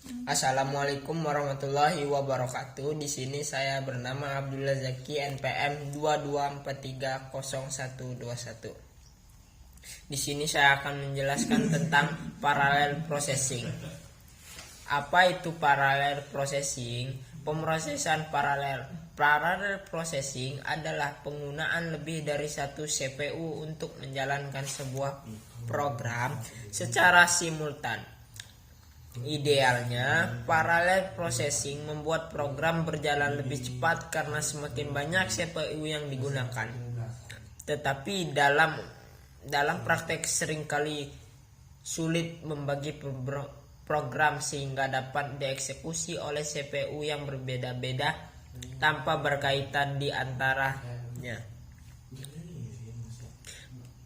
Assalamualaikum warahmatullahi wabarakatuh. Di sini saya bernama Abdullah Zaki, NPM 22430121. Di sini saya akan menjelaskan tentang parallel processing. Apa itu parallel processing? Pemrosesan paralel. Parallel processing adalah penggunaan lebih dari satu CPU untuk menjalankan sebuah program secara simultan. Idealnya, parallel processing membuat program berjalan lebih cepat karena semakin banyak CPU yang digunakan. Tetapi dalam praktek seringkali sulit membagi program sehingga dapat dieksekusi oleh CPU yang berbeda-beda tanpa berkaitan di antaranya.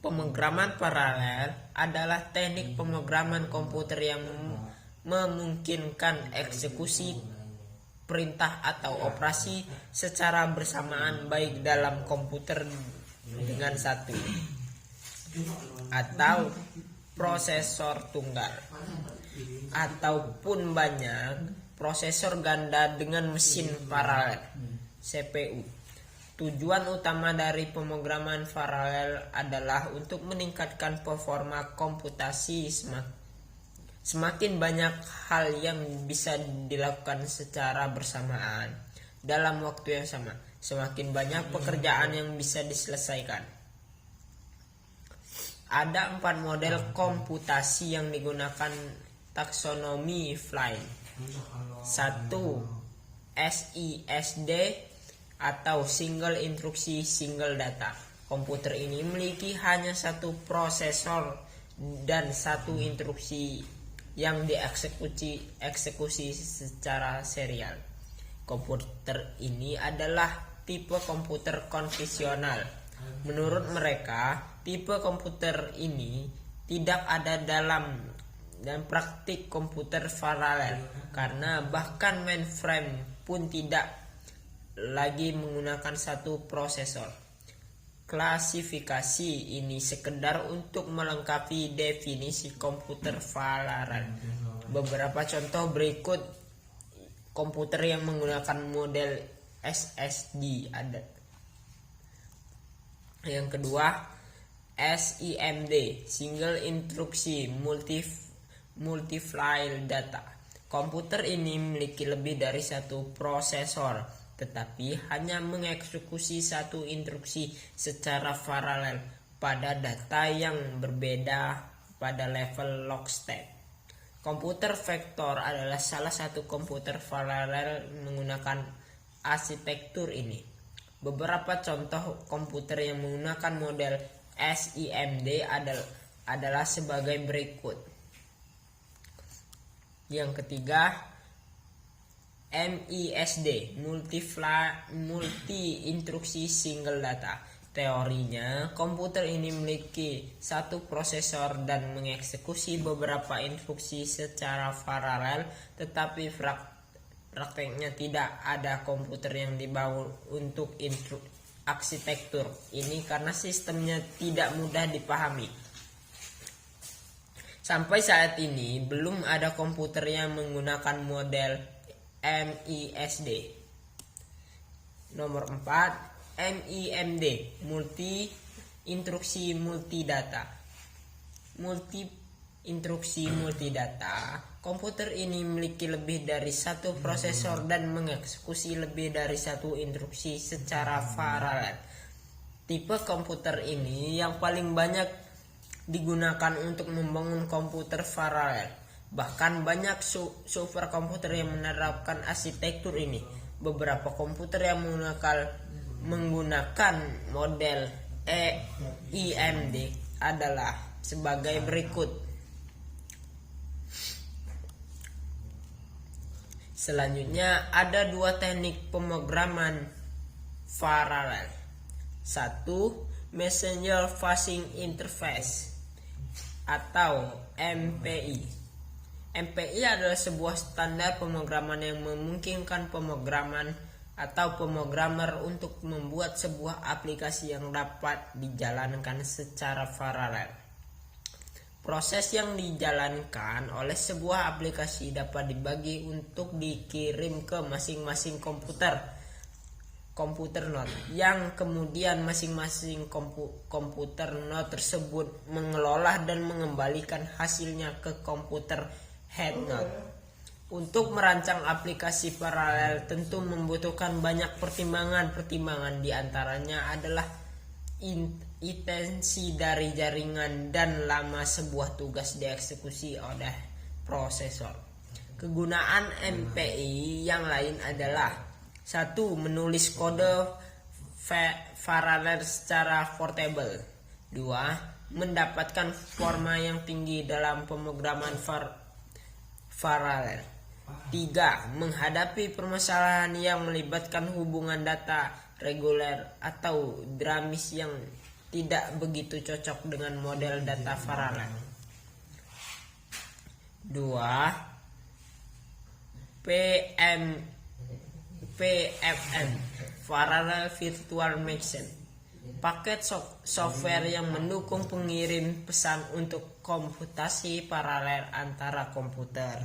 Pemrograman paralel adalah teknik pemrograman komputer yang memungkinkan eksekusi perintah atau operasi secara bersamaan baik dalam komputer dengan satu atau prosesor tunggal ataupun banyak prosesor ganda dengan mesin paralel CPU. Tujuan utama dari pemrograman paralel adalah untuk meningkatkan performa komputasi. Semakin banyak hal yang bisa dilakukan secara bersamaan dalam waktu yang sama, semakin banyak pekerjaan yang bisa diselesaikan. Ada 4 model komputasi yang digunakan taksonomi Flynn. 1. SISD atau Single Instruksi Single Data. Komputer ini memiliki hanya satu prosesor dan satu instruksi yang dieksekusi secara serial. Komputer ini adalah tipe komputer konvensional. Menurut mereka, tipe komputer ini tidak ada dalam praktik komputer paralel karena bahkan mainframe pun tidak lagi menggunakan satu prosesor. Klasifikasi ini sekedar untuk melengkapi definisi komputer paralel. Beberapa contoh berikut komputer yang menggunakan model SSD ada. Yang kedua, SIMD, Single Instruksi Multi-File Data. Komputer ini memiliki lebih dari satu prosesor, tetapi hanya mengeksekusi satu instruksi secara paralel pada data yang berbeda pada level lockstep. Komputer vektor adalah salah satu komputer paralel menggunakan arsitektur ini. Beberapa contoh komputer yang menggunakan model SIMD adalah sebagai berikut. Yang ketiga, MISD, multi instruksi single data. Teorinya, komputer ini memiliki satu prosesor dan mengeksekusi beberapa instruksi secara paralel, tetapi prakteknya tidak ada komputer yang dibangun untuk arsitektur ini karena sistemnya tidak mudah dipahami. Sampai saat ini belum ada komputer yang menggunakan model MISD. Nomor 4, MIMD, multi instruksi multidata. Multi instruksi multidata. Komputer ini memiliki lebih dari satu prosesor dan mengeksekusi lebih dari satu instruksi secara paralel. Tipe komputer ini yang paling banyak digunakan untuk membangun komputer paralel. Bahkan banyak superkomputer yang menerapkan arsitektur ini. Beberapa komputer yang menggunakan model EIMD adalah sebagai berikut. Selanjutnya ada 2 teknik pemrograman paralel. 1. Messenger Phasing Interface atau MPI. MPI adalah sebuah standar pemrograman yang memungkinkan pemrograman atau pemrogramer untuk membuat sebuah aplikasi yang dapat dijalankan secara paralel. Proses yang dijalankan oleh sebuah aplikasi dapat dibagi untuk dikirim ke masing-masing komputer node, yang kemudian masing-masing komputer node tersebut mengelola dan mengembalikan hasilnya ke komputer head node. Untuk merancang aplikasi paralel tentu membutuhkan banyak pertimbangan. Di antaranya adalah intensi dari jaringan dan lama sebuah tugas dieksekusi oleh prosesor. Kegunaan MPI yang lain adalah: 1. Menulis kode paralel secara portable. 2. Mendapatkan performa yang tinggi dalam pemrograman paralel. 3. Menghadapi permasalahan yang melibatkan hubungan data reguler atau dinamis yang tidak begitu cocok dengan model data paralel. 2. PVM Parallel Virtual Machine, paket software yang mendukung pengirim pesan untuk komputasi paralel antara komputer.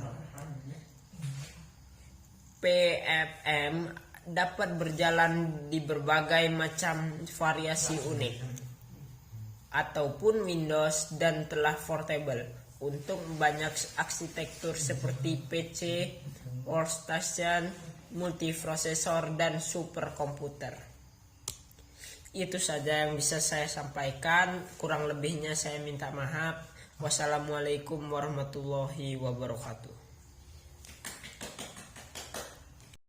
PVM dapat berjalan di berbagai macam variasi unik ataupun Windows dan telah portable untuk banyak arsitektur seperti PC, workstation, multiprosesor, dan superkomputer. Itu saja yang bisa saya sampaikan, kurang lebihnya saya minta maaf. Wassalamualaikum warahmatullahi wabarakatuh.